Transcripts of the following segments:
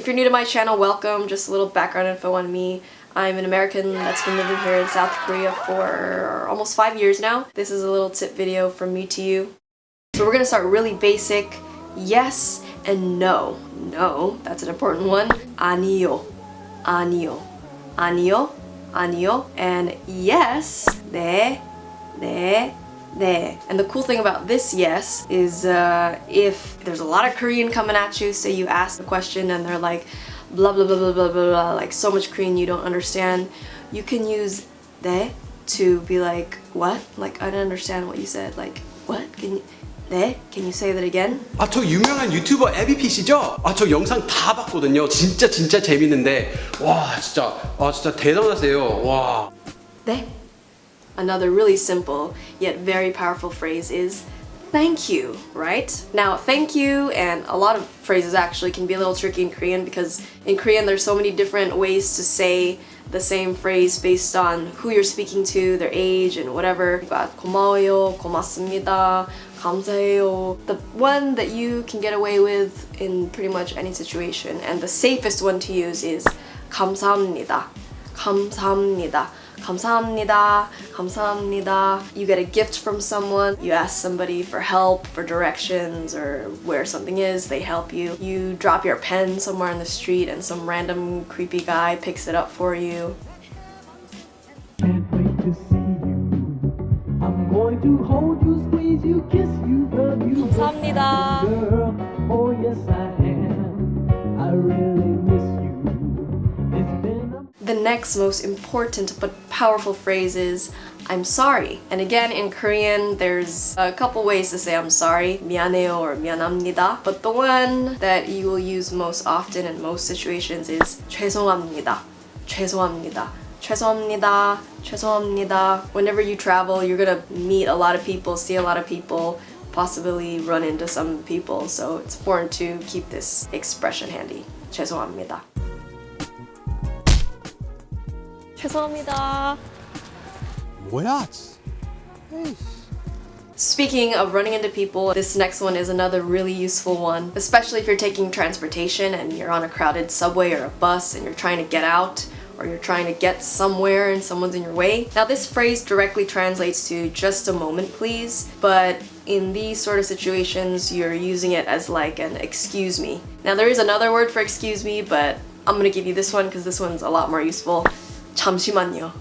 If you're new to my channel, welcome. Just a little background info on me. I'm an American that's been living here in South Korea for almost 5 years now. This is a little tip video from me to you. So we're gonna start really basic. Yes and no. No, that's an important one. 아니요, 아니요, 아니요, 아니요. And yes, 네, 네, 네. And the cool thing about this yes is if there's a lot of Korean coming at you, say you ask the question and they're like blah blah blah blah blah blah blah, like so much Korean you don't understand, you can use 네 to be like, what? Like, I don't understand what you said. Like, what? 네? Can you say that again? 아, 저 유명한 유튜버 애비핏이죠? 아, 저 영상 다 봤거든요. 진짜 재밌는데 와, 진짜 대단하세요. 와. 네? Another really simple yet very powerful phrase is thank you, right? Now, thank you and a lot of phrases actually can be a little tricky in Korean because in Korean there's so many different ways to say the same phrase based on who you're speaking to, their age and whatever. You got 고마워요, 고맙습니다, 감사해요. The one that you can get away with in pretty much any situation and the safest one to use is 감사합니다, 감사합니다. 감사합니다, 감사합니다. You get a gift from someone, you ask somebody for help, for directions, or where something is, they help you. You drop your pen somewhere in the street and some random creepy guy picks it up for you. Can't wait to see you. I'm going to hold you, squeeze you, kiss you, hug you. 감사합니다. Girl, oh yes I am. I really miss you. It's been a The next most important but powerful phrase is I'm sorry. And again, in Korean, there's a couple ways to say I'm sorry. 미안해요 or 미안합니다. But the one that you will use most often in most situations is 죄송합니다. 죄송합니다. 죄송합니다. 죄송합니다. Whenever you travel, you're gonna meet a lot of people, see a lot of people, possibly run into some people. So it's important to keep this expression handy. 죄송합니다. 죄송합니다. 뭐야? Speaking of running into people, this next one is another really useful one, especially if you're taking transportation and you're on a crowded subway or a bus and you're trying to get out or you're trying to get somewhere and someone's in your way. Now this phrase directly translates to just a moment please, but in these sort of situations you're using it as like an excuse me. Now there is another word for excuse me, but I'm gonna give you this one because this one's a lot more useful. 잠시만요.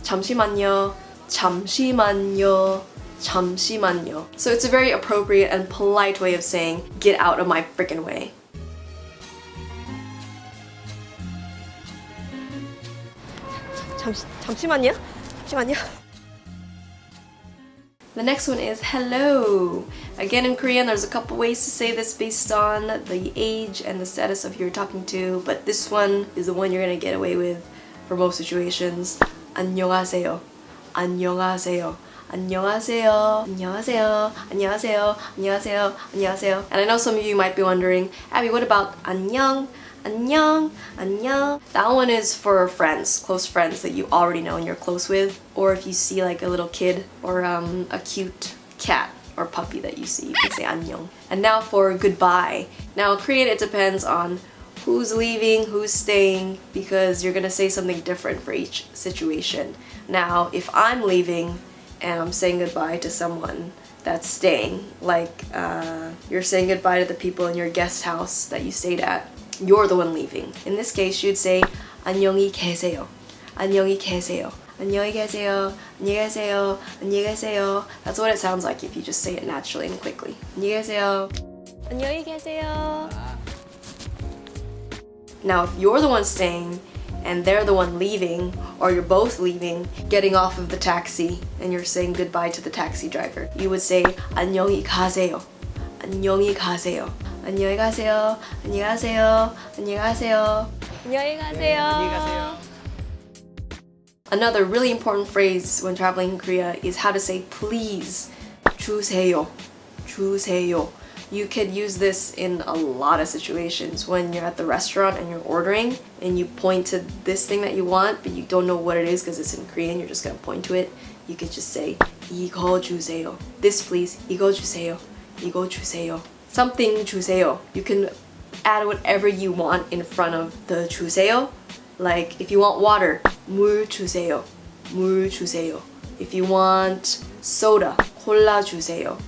잠시만요. 잠시만요. 잠시만요. So it's a very appropriate and polite way of saying get out of my frickin' way. 잠시만요. 잠시만요. The next one is hello. Again, in Korean, there's a couple ways to say this based on the age and the status of who you're talking to, but this one is the one you're gonna get away with for most situations. 안녕하세요. 안녕하세요. 안녕하세요. 안녕하세요. 안녕하세요. 안녕하세요. 안녕하세요. And I know some of you might be wondering, Abby, what about 안녕? 안녕, 안녕. That one is for friends, close friends that you already know and you're close with. Or if you see like a little kid or a cute cat or puppy that you see, you can say 안녕. And now for goodbye. Now in Korean it depends on who's leaving, who's staying, because you're gonna say something different for each situation. Now, if I'm leaving and I'm saying goodbye to someone that's staying, like you're saying goodbye to the people in your guest house that you stayed at, you're the one leaving. In this case, you'd say 안녕히 계세요. 안녕히 계세요. 안녕히 계세요. 안녕히 계세요. 안녕히 계세요. That's what it sounds like if you just say it naturally and quickly. 안녕히 계세요. 안녕히 계세요. Now, if you're the one staying and they're the one leaving, or you're both leaving, getting off of the taxi, and you're saying goodbye to the taxi driver, you would say 안녕히 가세요. 안녕히 가세요. 안녕히 가세요. 안녕히 가세요. 안녕히 가세요. 안녕히 가세요. 안녕히 가세요. Another really important phrase when traveling in Korea is how to say please. 주세요. 주세요. You could use this in a lot of situations when you're at the restaurant and you're ordering and you point to this thing that you want but you don't know what it is because it's in Korean, you're just gonna point to it. You could just say 이거 주세요. This please. 이거 주세요. 이거 주세요. Something 주세요. You can add whatever you want in front of the 주세요. Like if you want water, 물 주세요. 물 주세요. If you want soda, 콜라 주세요.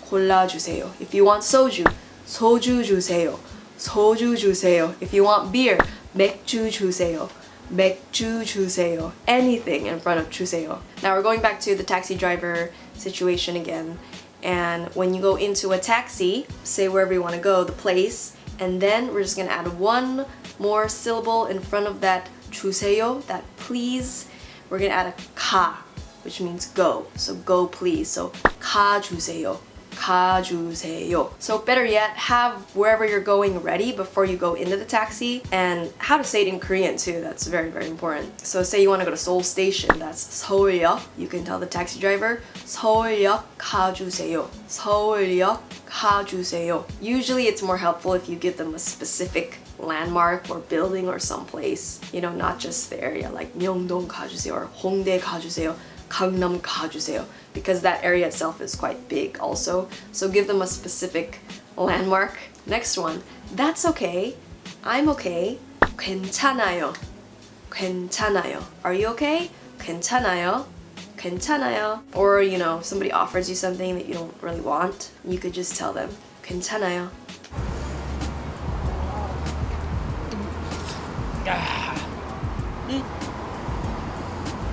콜라 주세요. If you want soju, 소주 주세요. 소주 주세요. If you want beer, 맥주 주세요. 맥주 주세요. Anything in front of 주세요. Now we're going back to the taxi driver situation again. And when you go into a taxi, say wherever you want to go, the place, and then we're just gonna add one more syllable in front of that 주세요, that please. We're gonna add a 가, which means go. So go please. So 가 주세요. 가 주세요. So better yet, have wherever you're going ready before you go into the taxi, and how to say it in Korean too. That's very, very important. So say you want to go to Seoul Station, that's 서울역. You can tell the taxi driver 서울역 가주세요. 서울역 가주세요. Usually it's more helpful if you give them a specific landmark or building or someplace, you know, not just the area, like 명동 가주세요 or 홍대 가주세요. 강남 가주세요, because that area itself is quite big also. So give them a specific landmark. Next one, that's okay. I'm okay. 괜찮아요. 괜찮아요. Are you okay? 괜찮아요. 괜찮아요. Or, you know, if somebody offers you something that you don't really want, you could just tell them 괜찮아요.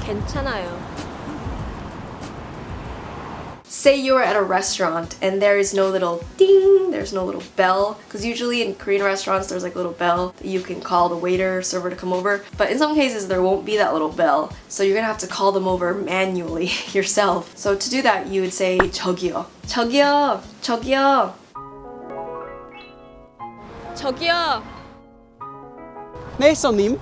괜찮아요. Say you're at a restaurant and there is no little ding, there's no little bell, because usually in Korean restaurants there's like a little bell that you can call the waiter or server to come over, but in some cases there won't be that little bell, so you're gonna have to call them over manually yourself. So to do that you would say 저기요. 저기요. 저기요. 저기요. 네, 손님.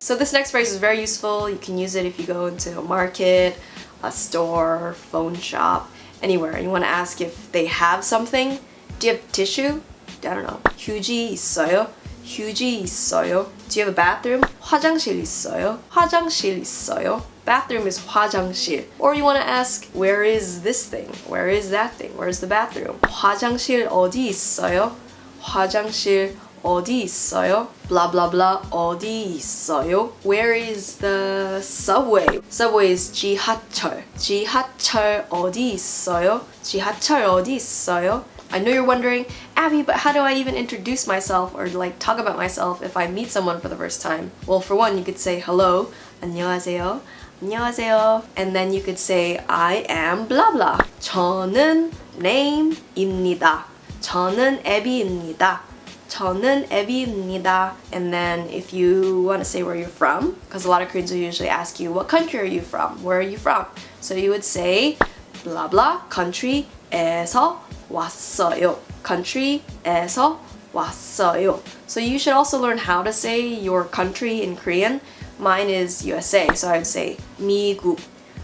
So this next phrase is very useful. You can use it if you go into a market, a store, phone shop, anywhere. You want to ask if they have something. Do you have tissue? I don't know. 휴지 있어요? 휴지 있어요? Do you have a bathroom? 화장실 있어요? 화장실 있어요? Bathroom is 화장실. Or you want to ask, where is this thing? Where is that thing? Where's the bathroom? 화장실 어디 있어요? 화장실 어디 있어요? Blah blah blah 어디 있어요? Where is the subway? Subway is 지하철. 지하철 어디 있어요? 지하철 어디 있어요? I know you're wondering, Abby, but how do I even introduce myself or like talk about myself if I meet someone for the first time? Well, for one, you could say hello, 안녕하세요. 안녕하세요. And then you could say I am blah blah. 저는 name입니다. 저는 애비입니다. 저는 애비입니다. And then if you want to say where you're from, because a lot of Koreans will usually ask you, what country are you from? Where are you from? So you would say blah blah country에서 왔어요. country에서 왔어요. So you should also learn how to say your country in Korean. Mine is USA, so I would say 미국.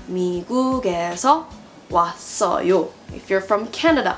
미국에서 왔어요. If you're from Canada,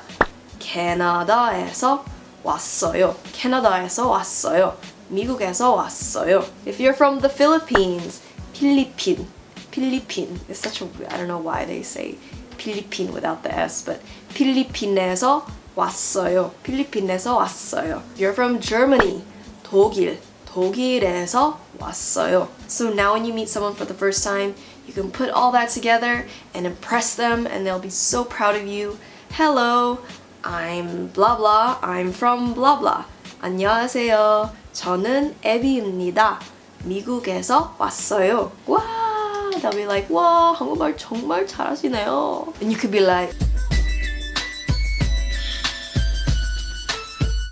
캐나다에서 왔어요. 캐나다에서 왔어요. 미국에서 왔어요. If you're from the Philippines, 필리핀. 필리핀. It's such a, I don't know why they say 필리핀 without the S, but 필리핀에서 왔어요. 필리핀에서 왔어요. If you're from Germany, 독일. 독일에서 왔어요. So now when you meet someone for the first time, you can put all that together and impress them, and they'll be so proud of you. Hello, I'm blah blah, I'm from blah blah. 안녕하세요. 저는 애비입니다. 미국에서 왔어요. 와, they'll be like, 와, 한국말 정말 잘하시네요. And you could be like,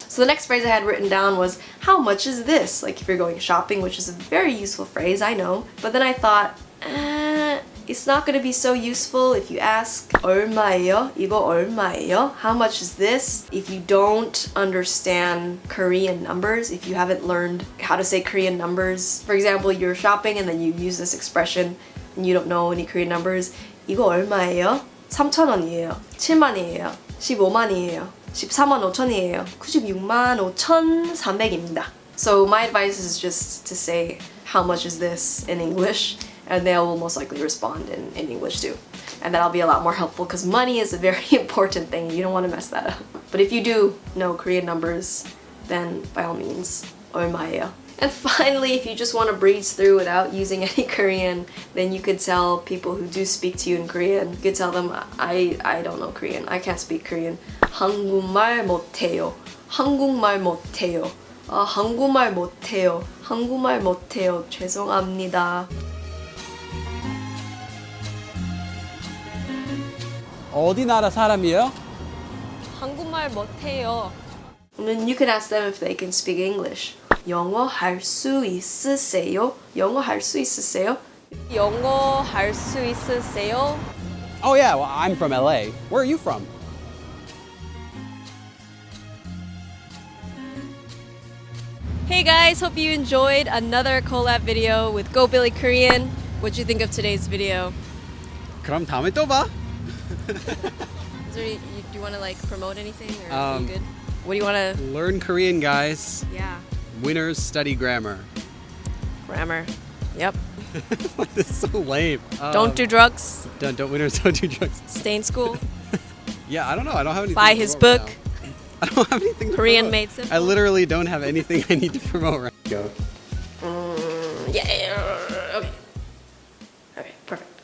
so the next phrase I had written down was, how much is this? Like if you're going shopping, which is a very useful phrase, I know. But then I thought, it's not going to be so useful if you ask 얼마예요? 이거 얼마예요? How much is this? If you don't understand Korean numbers, if you haven't learned how to say Korean numbers. For example, you're shopping and then you use this expression and you don't know any Korean numbers. 이거 얼마예요? 3,000원이에요. 7만이에요. 15만이에요. 14만 5천이에요. 96만 5,300입니다. So my advice is just to say, how much is this in English? And they will most likely respond in English too. And that'll be a lot more helpful because money is a very important thing. You don't want to mess that up. But if you do know Korean numbers, then by all means, 얼마예요? And finally, if you just want to breeze through without using any Korean, then you could tell people who do speak to you in Korean, you could tell them, I don't know Korean, I can't speak Korean. 한국말 못해요. 한국말 못해요. 한국말 못해요. 한국말 못해요. 죄송합니다. 어디 나라 사람이에요? 한국말 못해요. And then you can ask them if they can speak English. 영어 할 수 있으세요? 영어 할 수 있으세요? 영어 할 수 있으세요? Oh yeah, well, I'm from LA. Where are you from? Hey guys, hope you enjoyed another collab video with Go Billy Korean. What'd you think of today's video? 그럼 다음에 또 봐. Is there do you want to like promote anything or are you good? What do you want to? Learn Korean, guys. Yeah, Winners study grammar. grammar. Yep. This is so lame. Don't do drugs. Don't winners don't do drugs. Stay in school. Yeah, I don't know. I don't have anything. Buy to his promote book. right now. I don't have anything. To Korean promote. Made Simple. I literally don't have anything I need to promote right now. Yeah. Okay. Okay. Perfect.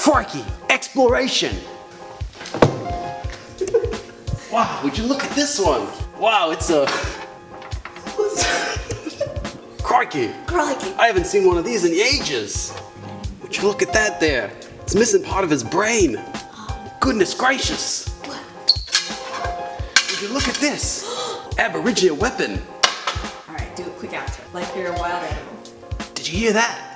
Crikey! Exploration! Wow, would you look at this one? Wow, it's a... Crikey! Crikey. I haven't seen one of these in ages. Would you look at that there? It's missing part of his brain. Goodness gracious! Would you look at this? Aboriginal weapon. All right, do a quick outro. Like you're a wild animal. Did you hear that?